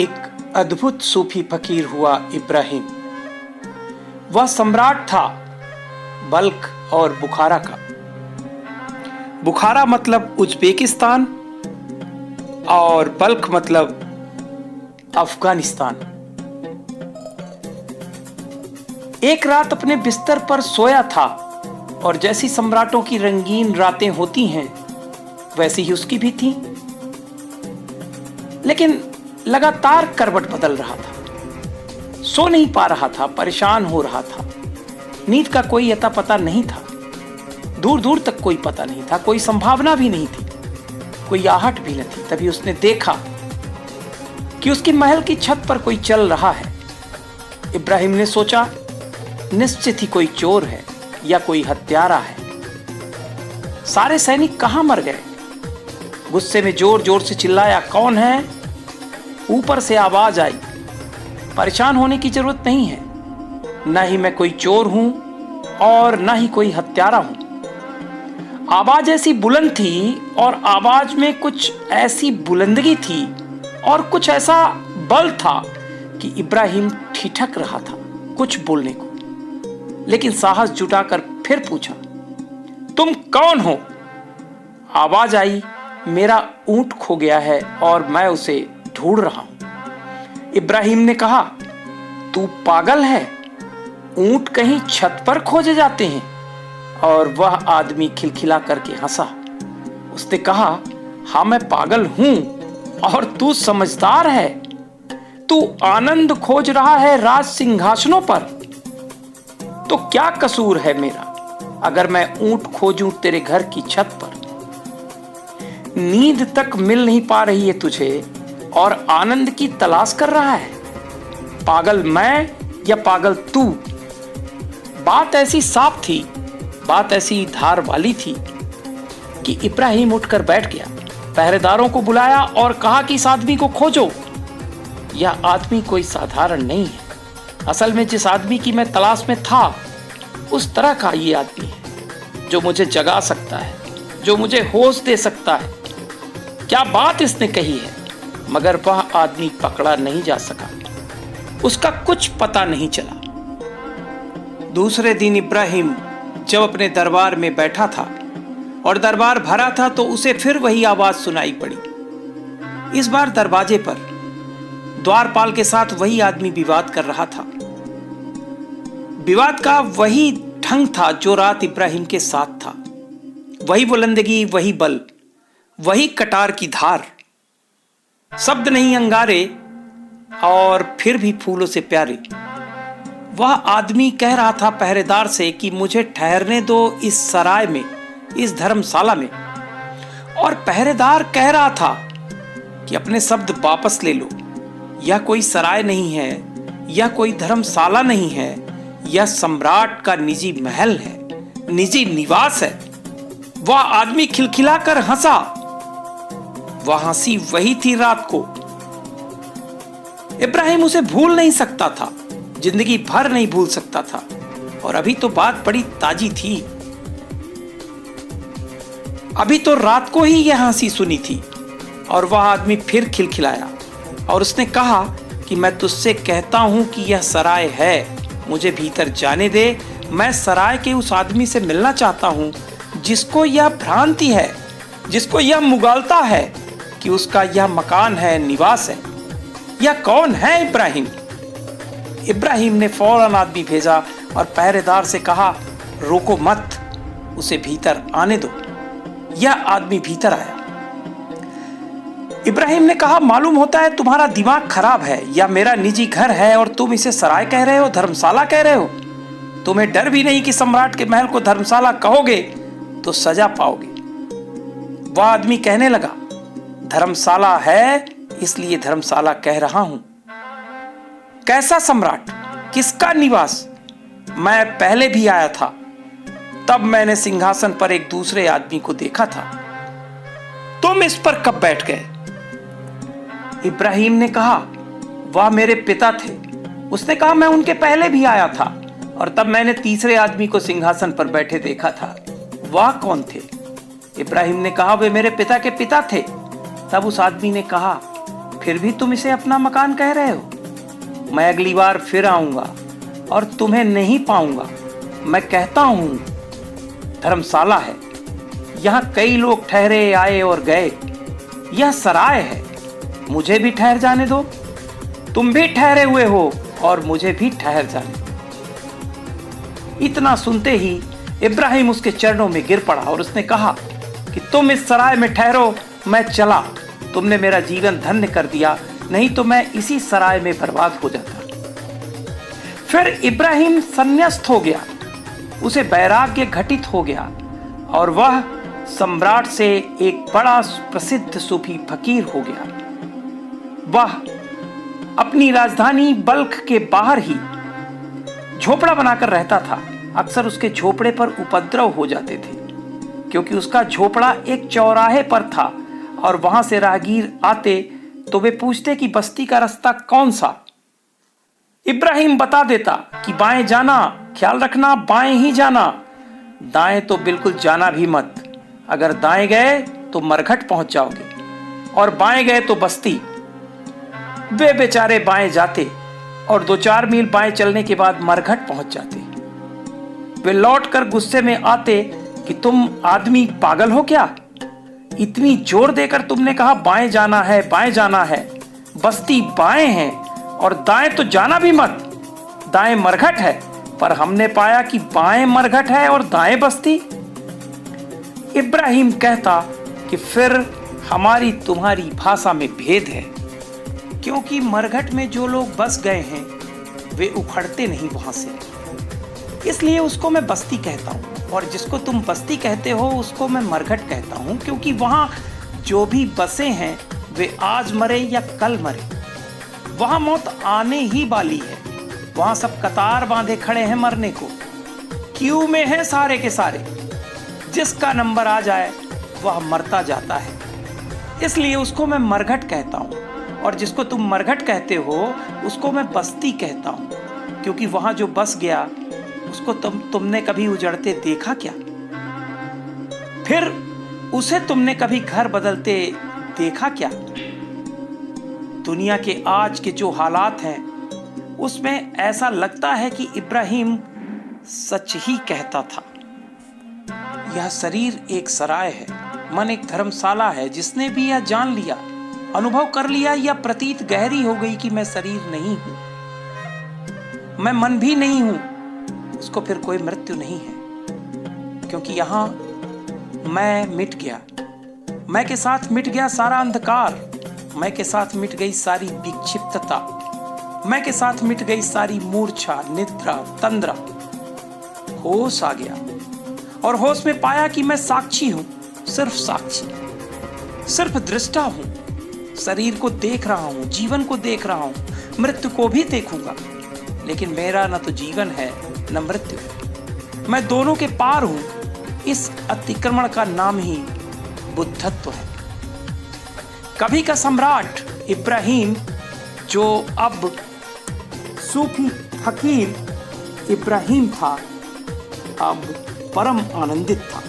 एक अद्भुत सूफी फकीर हुआ इब्राहिम। वह सम्राट था बल्ख और बुखारा का। बुखारा मतलब उज्बेकिस्तान और बल्ख मतलब अफगानिस्तान। एक रात अपने बिस्तर पर सोया था और जैसी सम्राटों की रंगीन रातें होती हैं वैसी ही उसकी भी थी, लेकिन लगातार करवट बदल रहा था। सो नहीं पा रहा था, परेशान हो रहा था। नींद का कोई अता पता नहीं था, दूर दूर तक कोई पता नहीं था, कोई संभावना भी नहीं थी, कोई आहट भी न थी। तभी उसने देखा कि उसकी महल की छत पर कोई चल रहा है। इब्राहिम ने सोचा निश्चित ही कोई चोर है या कोई हत्यारा है। सारे सैनिक कहां मर गए? गुस्से में जोर जोर से चिल्लाया, कौन है? ऊपर से आवाज आई, परेशान होने की जरूरत नहीं है, ना ही मैं कोई चोर हूं और ना ही कोई हत्यारा हूं। आवाज ऐसी बुलंद थी और आवाज में कुछ ऐसी बुलंदगी थी और कुछ ऐसा बल था कि इब्राहिम ठिठक रहा था कुछ बोलने को, लेकिन साहस जुटाकर फिर पूछा, तुम कौन हो? आवाज आई, मेरा ऊंट खो गया है और मैं उसे ढूंढ रहा हूं। इब्राहिम ने कहा, तू पागल है? ऊंट कहीं छत पर खोजे जाते हैं? और वह आदमी खिलखिला करके हंसा। उसने कहा, हाँ मैं पागल हूं और तू समझदार है। तू आनंद खोज रहा है राज सिंहासनों पर, तो क्या कसूर है मेरा अगर मैं ऊंट खोजूं तेरे घर की छत पर? नींद तक मिल नहीं पा रही है तुझे और आनंद की तलाश कर रहा है। पागल मैं या पागल तू? बात ऐसी साफ थी, बात ऐसी धार वाली थी कि इब्राहिम उठकर बैठ गया। पहरेदारों को बुलाया और कहा कि इस आदमी को खोजो। यह आदमी कोई साधारण नहीं है। असल में जिस आदमी की मैं तलाश में था उस तरह का ये आदमी है जो मुझे जगा सकता है, जो मुझे होश दे सकता है। क्या बात इसने कही है, मगर वह आदमी पकड़ा नहीं जा सका, उसका कुछ पता नहीं चला। दूसरे दिन इब्राहिम जब अपने दरबार में बैठा था और दरबार भरा था तो उसे फिर वही आवाज सुनाई पड़ी। इस बार दरवाजे पर द्वारपाल के साथ वही आदमी विवाद कर रहा था। विवाद का वही ढंग था जो रात इब्राहिम के साथ था। वही बुलंदगी, वही बल, वही कटार की धार। शब्द नहीं अंगारे और फिर भी फूलों से प्यारे। वह आदमी कह रहा था पहरेदार से कि मुझे ठहरने दो इस सराय में, इस धर्मशाला में। और पहरेदार कह रहा था कि अपने शब्द वापस ले लो। यह कोई सराय नहीं है, यह कोई धर्मशाला नहीं है, यह सम्राट का निजी महल है, निजी निवास है। वह आदमी खिलखिलाकर हंसा। वह हंसी वही थी रात को। इब्राहिम उसे भूल नहीं सकता था, जिंदगी भर नहीं भूल सकता था। और अभी तो बात बड़ी ताजी थी, अभी तो रात को ही यह हंसी सुनी थी। और वह आदमी फिर खिलखिलाया और उसने कहा कि मैं तुझसे कहता हूं कि यह सराय है, मुझे भीतर जाने दे। मैं सराय के उस आदमी से मिलना चाहता हूं जिसको यह भ्रांति है, जिसको यह मुगालता है कि उसका यह मकान है, निवास है। यह कौन है इब्राहिम? इब्राहिम ने फौरन आदमी भेजा और पहरेदार से कहा, रोको मत, उसे भीतर आने दो। यह आदमी भीतर आया। इब्राहिम ने कहा, मालूम होता है तुम्हारा दिमाग खराब है। यह मेरा निजी घर है और तुम इसे सराय कह रहे हो, धर्मशाला कह रहे हो। तुम्हें डर भी नहीं कि सम्राट के महल को धर्मशाला कहोगे तो सजा पाओगे। वह आदमी कहने लगा, धर्मशाला है इसलिए धर्मशाला कह रहा हूं। कैसा सम्राट? किसका निवास? मैं पहले भी आया था, तब मैंने सिंहासन पर एक दूसरे आदमी को देखा था। तुम इस पर कब बैठ गए? इब्राहिम ने कहा, वह मेरे पिता थे। उसने कहा, मैं उनके पहले भी आया था और तब मैंने तीसरे आदमी को सिंहासन पर बैठे देखा था। वह कौन थे? इब्राहिम ने कहा, वे मेरे पिता के पिता थे। तब उस आदमी ने कहा, फिर भी तुम इसे अपना मकान कह रहे हो? मैं अगली बार फिर आऊंगा और तुम्हें नहीं पाऊंगा। मैं कहता हूं धर्मशाला है, यहां कई लोग ठहरे आए और गए। यह सराय है, मुझे भी ठहर जाने दो। तुम भी ठहरे हुए हो और मुझे भी ठहर जाने दो। इतना सुनते ही इब्राहिम उसके चरणों में गिर पड़ा और उसने कहा कि तुम इस सराय में ठहरो, मैं चला। तुमने मेरा जीवन धन्य कर दिया, नहीं तो मैं इसी सराय में बर्बाद हो जाता। फिर इब्राहिम संन्यास्त हो गया, उसे वैराग्य घटित हो गया और वह सम्राट से एक बड़ा प्रसिद्ध सूफी फकीर हो गया। वह अपनी राजधानी बल्ख के बाहर ही झोपड़ा बनाकर रहता था। अक्सर उसके झोपड़े पर उपद्रव हो जाते थे, क्योंकि उसका झोपड़ा एक चौराहे पर था और वहां से राहगीर आते तो वे पूछते कि बस्ती का रास्ता कौन सा। इब्राहिम बता देता कि बाएं जाना, ख्याल रखना बाएं ही जाना, दाएं तो बिल्कुल जाना भी मत। अगर दाएं गए तो मरघट पहुंच जाओगे और बाएं गए तो बस्ती। वे बेचारे बाएं जाते और 2-4 मील बाएं चलने के बाद मरघट पहुंच जाते। वे लौटकर गुस्से में आते कि तुम आदमी पागल हो क्या? इतनी जोर देकर तुमने कहा बाएं जाना है, बाएं जाना है। बस्ती बाएं है और दाएं तो जाना भी मत। दाएं मरघट है, पर हमने पाया कि बाएं मरघट है और दाएं बस्ती। इब्राहिम कहता कि फिर हमारी तुम्हारी भाषा में भेद है, क्योंकि मरघट में जो लोग बस गए हैं वे उखड़ते नहीं वहां से, इसलिए उसको मैं बस्ती कहता हूं। और जिसको तुम बस्ती कहते हो उसको मैं मरघट कहता हूं, क्योंकि वहां जो भी बसे हैं वे आज मरे या कल मरे। वहां मौत आने ही वाली है। वहां सब कतार बांधे खड़े हैं मरने को, क्यू में है सारे के सारे। जिसका नंबर आ जाए वह मरता जाता है, इसलिए उसको मैं मरघट कहता हूं। और जिसको तुम मरघट कहते हो उसको मैं बस्ती कहता हूं, क्योंकि वहां जो बस गया उसको तुमने कभी उजड़ते देखा क्या? फिर उसे तुमने कभी घर बदलते देखा क्या? दुनिया के आज के जो हालात हैं उसमें ऐसा लगता है कि इब्राहिम सच ही कहता था। यह शरीर एक सराय है, मन एक धर्मशाला है। जिसने भी यह जान लिया, अनुभव कर लिया या प्रतीत गहरी हो गई कि मैं शरीर नहीं हूं, मैं मन भी नहीं हूं, उसको फिर कोई मृत्यु नहीं है, क्योंकि यहां मैं मिट गया। मैं के साथ मिट गया सारा अंधकार, मैं के साथ मिट गई सारी विक्षिप्तता, मैं के साथ मिट गई सारी मूर्छा, निद्रा, तंद्रा। होश आ गया और होश में पाया कि मैं साक्षी हूं, सिर्फ साक्षी, सिर्फ दृष्टा हूं। शरीर को देख रहा हूं, जीवन को देख रहा हूं, मृत्यु को भी देखूंगा, लेकिन मेरा न तो जीवन है न मृत्यु। मैं दोनों के पार हूं। इस अतिक्रमण का नाम ही बुद्धत्व है। कभी का सम्राट इब्राहिम, जो अब सूफी फकीर इब्राहिम था, अब परम आनंदित था।